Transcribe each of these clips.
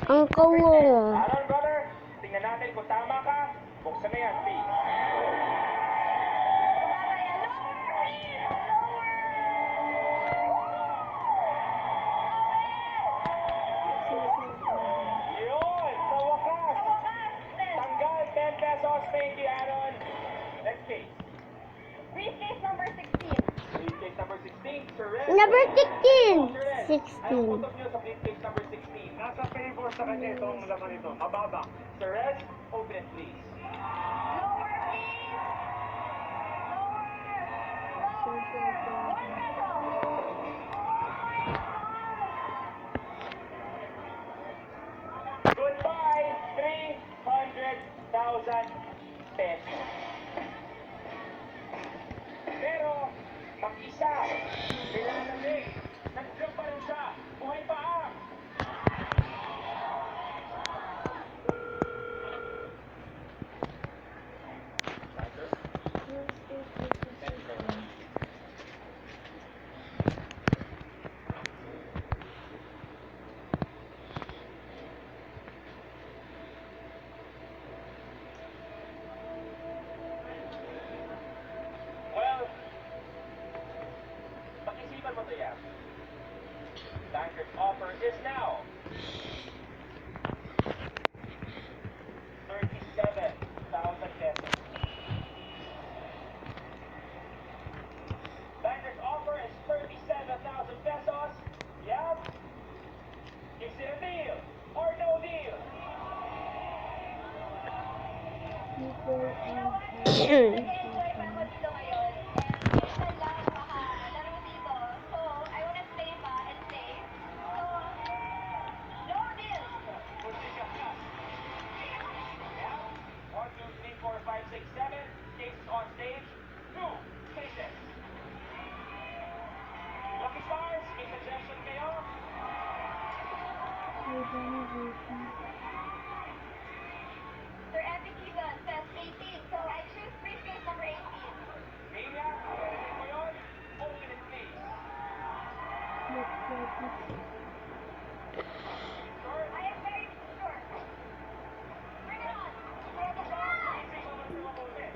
Ang kawo. Aaron, brother, tingnan natin kung tama ka. Buksan na yan, please. Yun, sa wakas. Tanggal 10 pesos. Thank you, Aaron. Next case. Briefcase number 16. Briefcase number 16, Sir Red. Number 16. Sir Red, 16. anong putok nyo sa briefcase number 16? Nasa favor sa kanya itong laman ito. Mababa. Sir Red, open it, please. Lower, please. Lower. 1 peso. Goodbye, 300,000 pesos. Pero, mag-isa, kailangan din. Nag-drop pa rin siya. Buhay pa ang. Well, pag-isipan mo to yan. Banker's offer is now 37,000 pesos. Banker's offer is 37,000 pesos. Yep. Is it a deal or no deal? Nag-enjoy pa naman dito ngayon. And minsan lang makalaro dito. So, I wanna stay pa and stay. So, no deal. Position ka. Yeah. 1, 2, 3, 4, 5, 6, 7. Cases on stage. 2 cases. Lucky Stars, may suggestion kayo? Sir Epic Evan says 18. So, I choose briefcase number 18. Mania, ready mo yun? Open it, please. Sure? I am very sure. Bring it on. Easy mo ba ito open?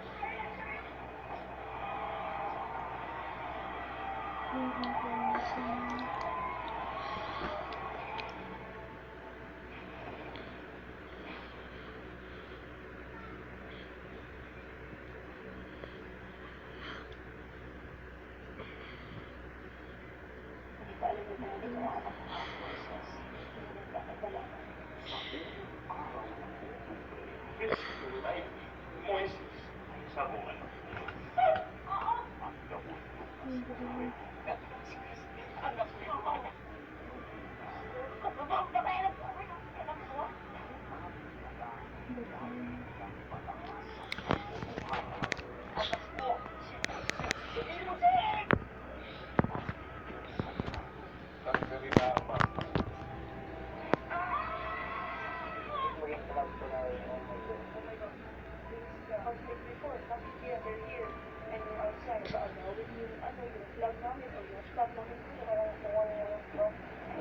Moises, sabon.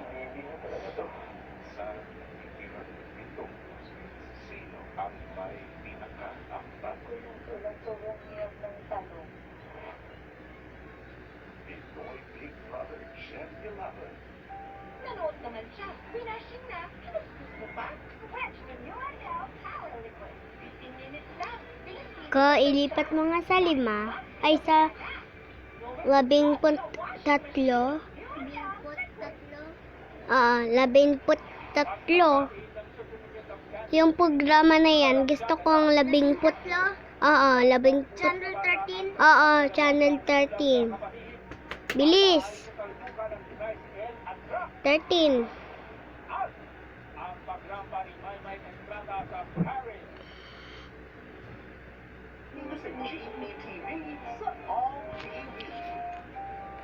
Hindi na talaga to. Sa ikiwan ito, sino ang may pinaka-aktat? Sobrang hirap ng tanong. Ito'y Big Brother Chef 11. Nanood naman siya. Pinashing na. Kinuskus mo pa? Fresh from URL Power Liquid. 15 minutes lang. Bilis Ko, ilipat mo nga sa 5. Ay, sa 13. Ah, 13. Yung programa na yan, gusto kong 13. Oo, 13. Channel 13. Oo, Channel 13. Bilis. 13. At ang pagrampa ni Maymay Estrada sa Paris. Music Genie TV sa All TV.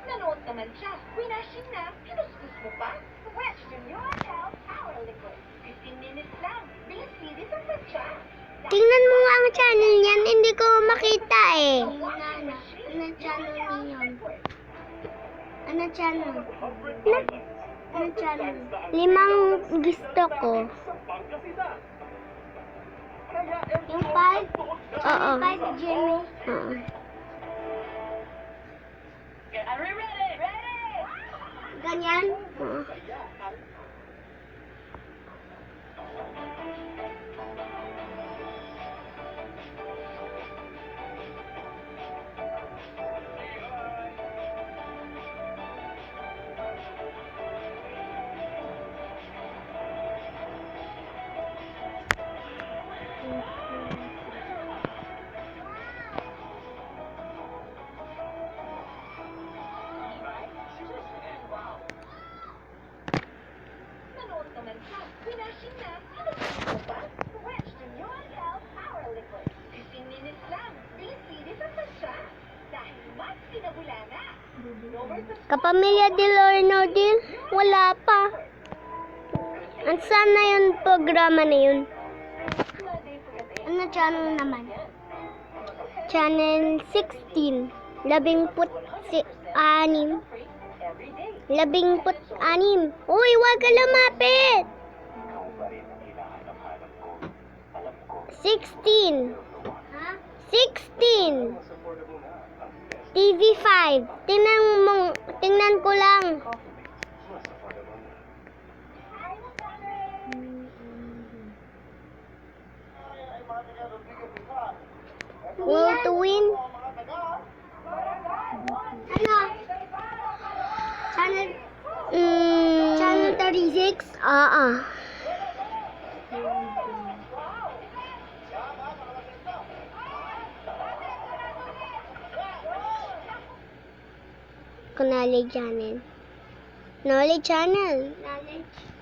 Nanood naman siya. Pinashing na. Kinuskus mo pa? Fresh from URL Power Liquid. 15 minutes lang. Bilis linis ang siya. Tingnan mo nga ang channel niyan, hindi ko makita eh. Ano channel niyon? Ano channel? Limang gusto ko. Yung 5? Oo. 5, Jimmy? Oo. Are we ready? Ready! Ganyan? Oo. Manood naman ka. Pinashing na. Ano ba? Fresh Renewal Health Power Liquid. 15 minutes lang. Bilis-bilis ang pagsa. Dahil mas pinabulana. Kapamilya de Leonardil? Wala pa. Ang saan na yun programa na yun? Ano channel naman? Channel 16. 16. 16. Uy, wag ka lumapit! 16. 16. TV5. Tingnan ko lang. Will to win? Ano? Channel? Channel 36? Oo. Knowledge channel. Knowledge channel. Knowledge.